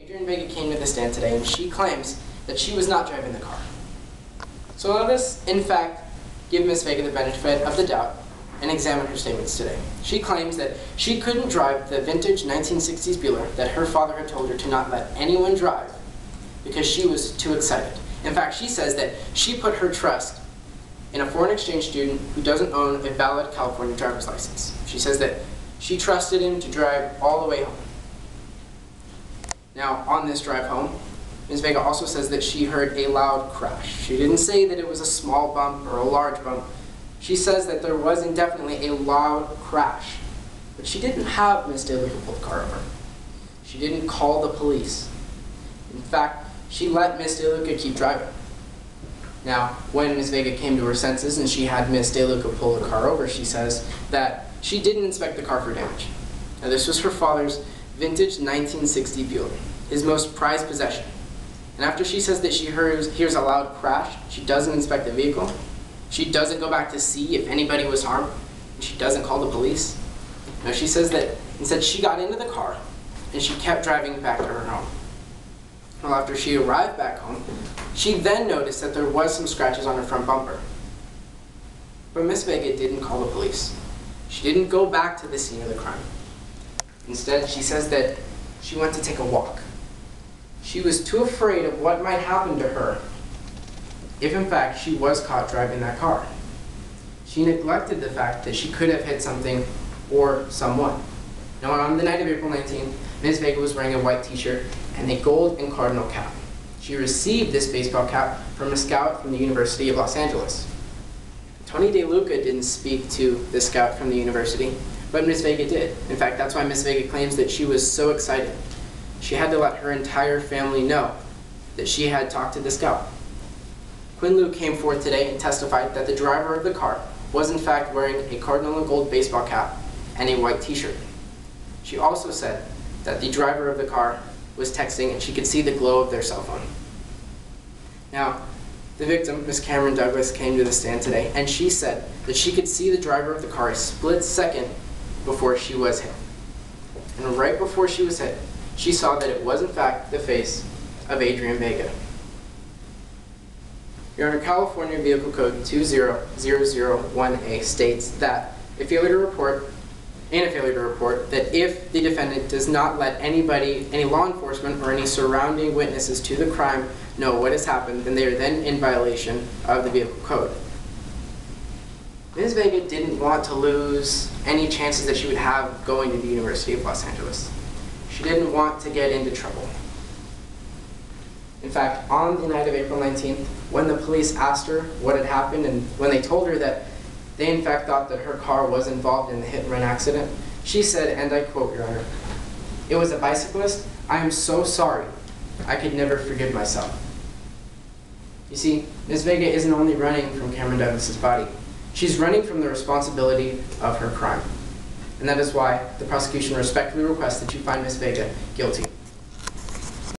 Adrian Vega came to the stand today and she claims that she was not driving the car. So let us, in fact, give Ms. Vega the benefit of the doubt and examine her statements today. She claims that she couldn't drive the vintage 1960s Bueller that her father had told her to not let anyone drive because she was too excited. In fact, she says that she put her trust in a foreign exchange student who doesn't own a valid California driver's license. She says that she trusted him to drive all the way home. Now, on this drive home, Ms. Vega also says that she heard a loud crash. She didn't say that it was a small bump or a large bump. She says that there was indefinitely a loud crash, but she didn't have Ms. DeLuca pull the car over. She didn't call the police. In fact, she let Ms. DeLuca keep driving. Now, when Ms. Vega came to her senses and she had Ms. DeLuca pull the car over, she says that she didn't inspect the car for damage. Now, this was her father's vintage 1960 Bueller, his most prized possession. And after she says that she hears a loud crash, she doesn't inspect the vehicle, she doesn't go back to see if anybody was harmed, and she doesn't call the police. Now, she says that instead she got into the car and she kept driving back to her home. Well, after she arrived back home, she then noticed that there was some scratches on her front bumper. But Ms. Vega didn't call the police. She didn't go back to the scene of the crime. Instead, she says that she went to take a walk. She was too afraid of what might happen to her if, in fact, she was caught driving that car. She neglected the fact that she could have hit something or someone. Now, on the night of April 19th, Ms. Vega was wearing a white t-shirt and a gold and cardinal cap. She received this baseball cap from a scout from the University of Los Angeles. Tony DeLuca didn't speak to the scout from the university, but Ms. Vega did. In fact, that's why Ms. Vega claims that she was so excited. She had to let her entire family know that she had talked to the scout. Quinn Liu came forth today and testified that the driver of the car was in fact wearing a cardinal and gold baseball cap and a white t-shirt. She also said that the driver of the car was texting and she could see the glow of their cell phone. Now, the victim, Ms. Cameron Douglas, came to the stand today and she said that she could see the driver of the car a split second before she was hit. And right before she was hit, she saw that it was in fact the face of Adrian Vega. Your Honor, California Vehicle Code 20001A states that a failure to report that if the defendant does not let anybody, any law enforcement or any surrounding witnesses to the crime know what has happened, then they are then in violation of the Vehicle Code. Ms. Vega didn't want to lose any chances that she would have going to the University of Los Angeles. She didn't want to get into trouble. In fact, on the night of April 19th, when the police asked her what had happened and when they told her that they in fact thought that her car was involved in the hit-and-run accident, she said, and I quote, Your Honor, "It was a bicyclist. I am so sorry. I could never forgive myself." You see, Ms. Vega isn't only running from Cameron Douglas's body. She's running from the responsibility of her crime. And that is why the prosecution respectfully requests that you find Ms. Vega guilty.